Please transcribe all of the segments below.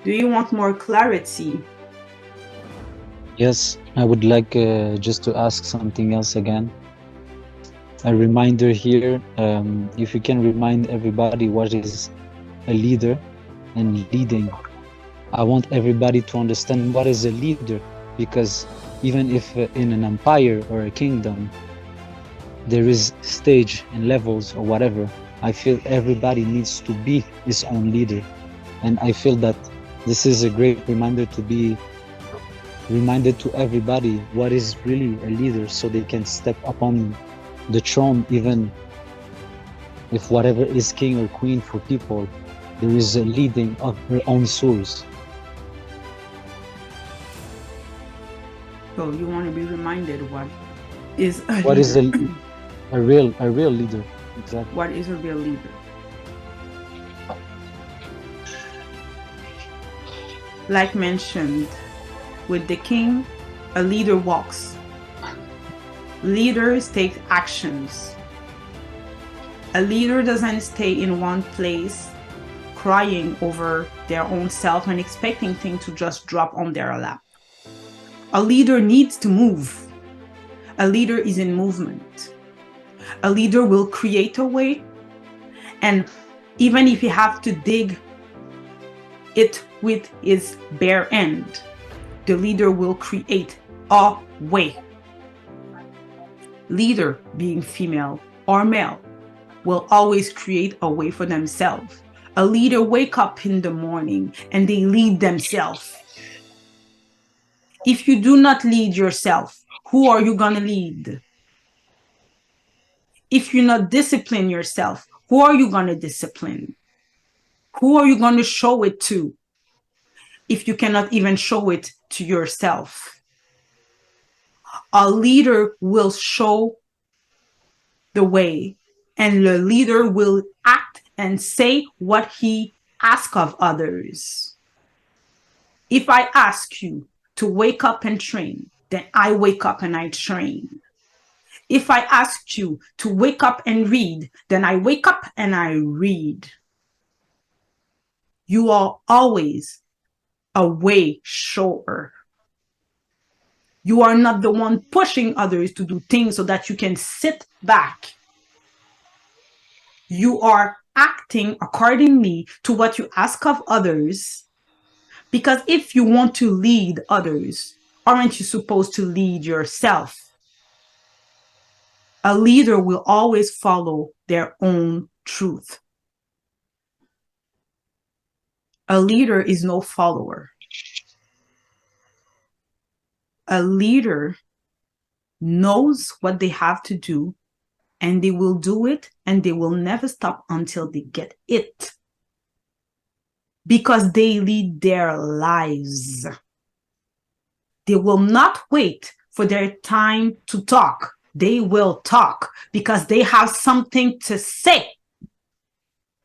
Do you want more clarity? Yes, I would like just to ask something else again. A reminder here, if you can remind everybody what is a leader and leading. I want everybody to understand what is a leader, because even if in an empire or a kingdom there is stage and levels or whatever, I feel everybody needs to be his own leader. And I feel that this is a great reminder to be reminded to everybody what is really a leader, so they can step upon the throne, even if whatever is king or queen for people, there is a leading of their own souls. So you want to be reminded what is a What is leader. a real leader? Exactly. What is a real leader? Like mentioned, with the king, a leader walks. Leaders take actions. A leader doesn't stay in one place crying over their own self and expecting things to just drop on their lap. A leader needs to move. A leader is in movement. A leader will create a way, and even if he have to dig it with his bare hand, the leader will create a way. Leader, being female or male, will always create a way for themselves. A leader wake up in the morning and they lead themselves. If you do not lead yourself, who are you going to lead? If you not discipline yourself, who are you going to discipline? Who are you going to show it to if you cannot even show it to yourself? A leader will show the way, and the leader will act and say what he asks of others. If I ask you to wake up and train, then I wake up and I train. If I ask you to wake up and read, then I wake up and I read. You are always a way shower. You are not the one pushing others to do things so that you can sit back. You are acting accordingly to what you ask of others. Because if you want to lead others, aren't you supposed to lead yourself? A leader will always follow their own truth. A leader is no follower. A leader knows what they have to do, and they will do it, and they will never stop until they get it. Because they lead their lives. They will not wait for their time to talk. They will talk because they have something to say.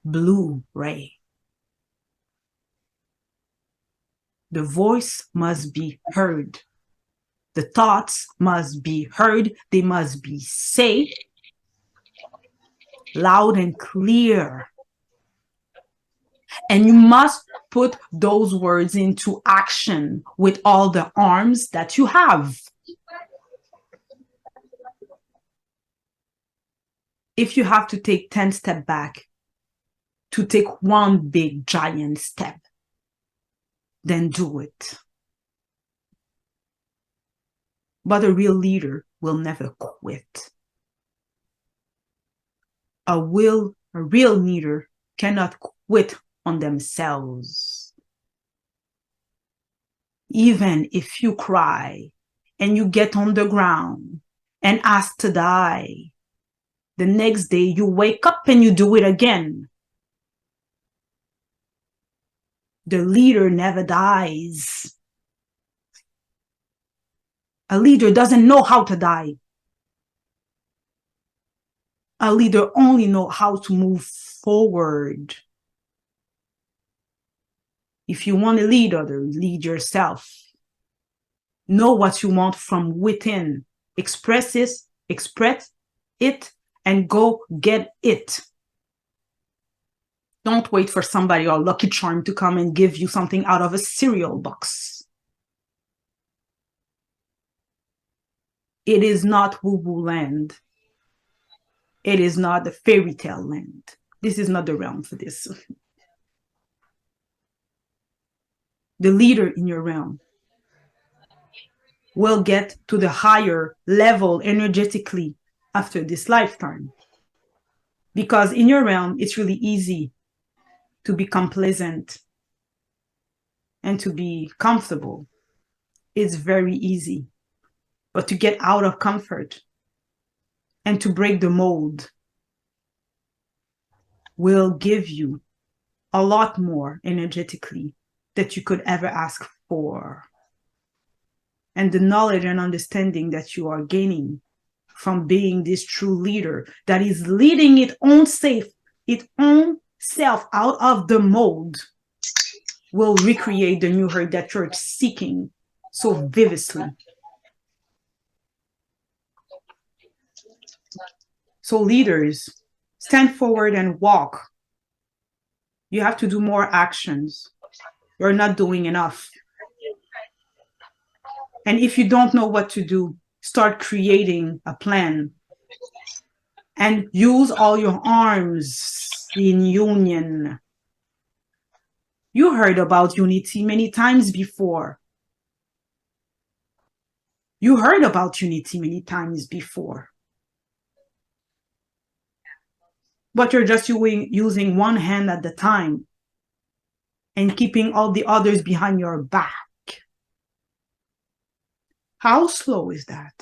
Blu-ray. The voice must be heard. The thoughts must be heard. They must be said loud and clear. And you must put those words into action with all the arms that you have. If you have to take 10 steps back to take one big giant step, then do it. But a real leader will never quit. A real leader cannot quit on themselves. Even if you cry and you get on the ground and ask to die, the next day you wake up and you do it again. The leader never dies. A leader doesn't know how to die. A leader only knows how to move forward. If you want to lead others, lead yourself. Know what you want from within. Express it, and go get it. Don't wait for somebody or Lucky Charm to come and give you something out of a cereal box. It is not woo-woo land. It is not the fairy tale land. This is not the realm for this. The leader in your realm will get to the higher level energetically after this lifetime. Because in your realm, it's really easy to become pleasant and to be comfortable. It's very easy. But to get out of comfort and to break the mold will give you a lot more energetically that you could ever ask for. And the knowledge and understanding that you are gaining from being this true leader that is leading its own self out of the mold will recreate the new her that you're seeking so vividly. So leaders, stand forward and walk. You have to do more actions. You're not doing enough. And if you don't know what to do, start creating a plan and use all your arms in union. You heard about unity many times before. You heard about unity many times before. But you're just using one hand at the time and keeping all the others behind your back. How slow is that?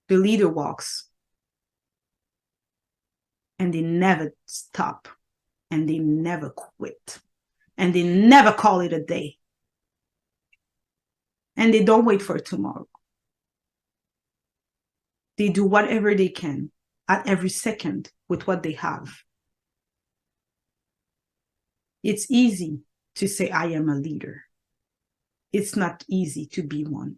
The leader walks and they never stop and they never quit and they never call it a day. And they don't wait for tomorrow. They do whatever they can at every second with what they have. It's easy to say, I am a leader. It's not easy to be one.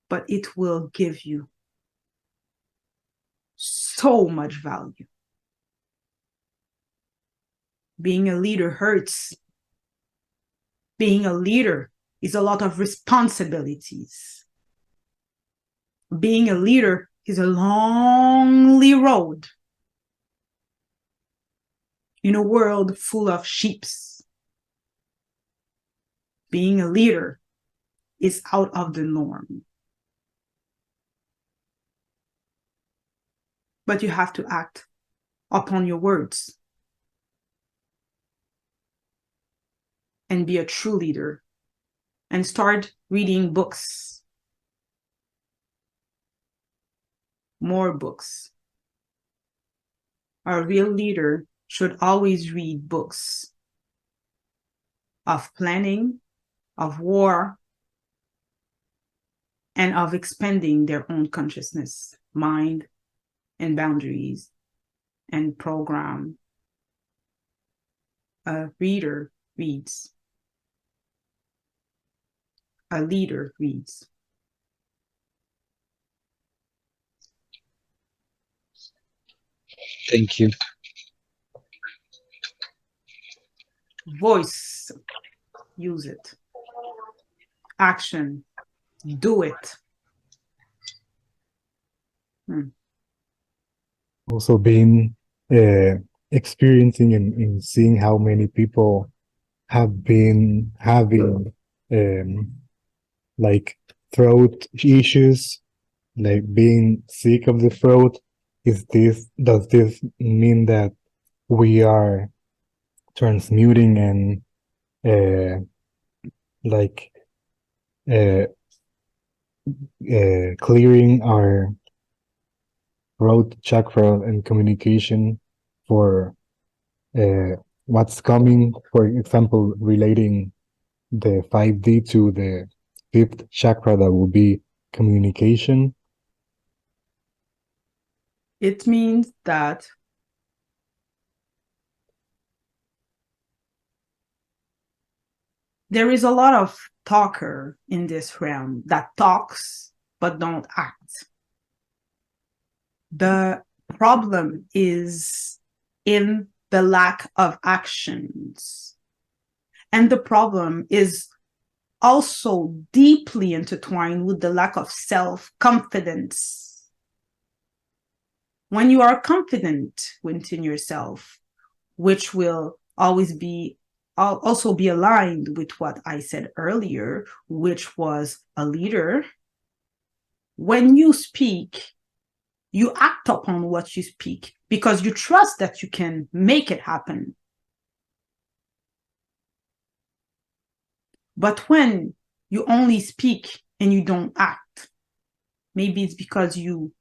But it will give you so much value. Being a leader hurts. Being a leader is a lot of responsibilities. Being a leader is a lonely road in a world full of sheeps. Being a leader is out of the norm. But you have to act upon your words and be a true leader and start reading books, more books. A real leader should always read books of planning, of war, and of expanding their own consciousness, mind, and boundaries, and program. A reader reads. A leader reads. Thank you. Voice, use it. Action, do it. Also been experiencing and seeing how many people have been having like throat issues, like being sick of the throat. Does this mean that we are transmuting and like clearing our throat chakra and communication for what's coming? For example, relating the 5D to the fifth chakra, that will be communication. It means that there is a lot of talker in this realm that talks but don't act. The problem is in the lack of actions. And the problem is also deeply intertwined with the lack of self-confidence. When you are confident within yourself, which will always be also be aligned with what I said earlier, which was a leader, when you speak, you act upon what you speak because you trust that you can make it happen. But when you only speak and you don't act, maybe it's because you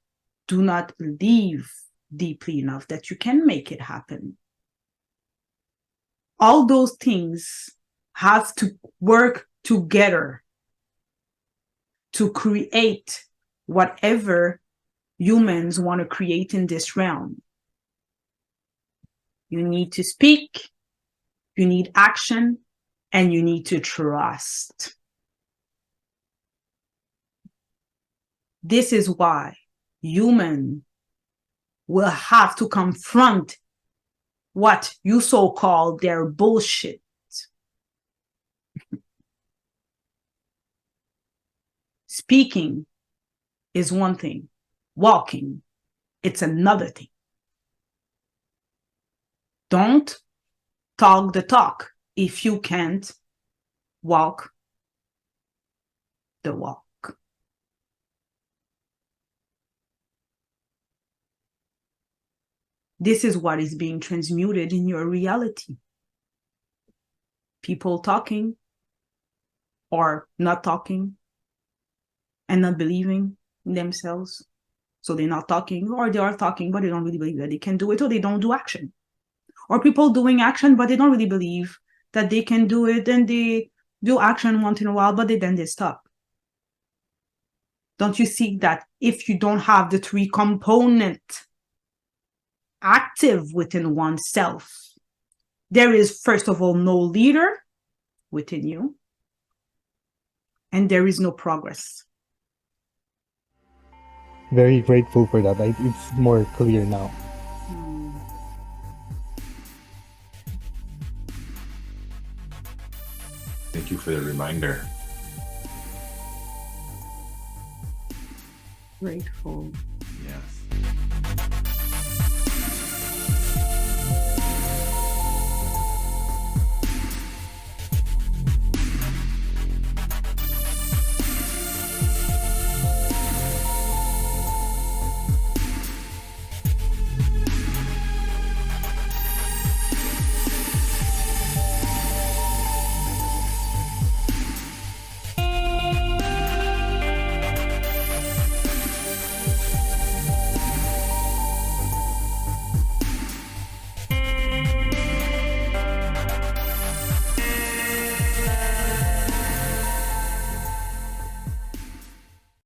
do not believe deeply enough that you can make it happen. All those things have to work together to create whatever humans want to create in this realm. You need to speak, you need action, and you need to trust. This is why humans will have to confront what you so-called their bullshit. Speaking is one thing. Walking, it's another thing. Don't talk the talk if you can't walk the walk. This is what is being transmuted in your reality. People talking or not talking and not believing in themselves. So they're not talking, or they are talking, but they don't really believe that they can do it, or they don't do action. Or people doing action, but they don't really believe that they can do it, and they do action once in a while, but then they stop. Don't you see that if you don't have the three components active within oneself, there is, first of all, no leader within you, and there is no progress. Very grateful for that. It's more clear now. Thank you for the reminder. Grateful.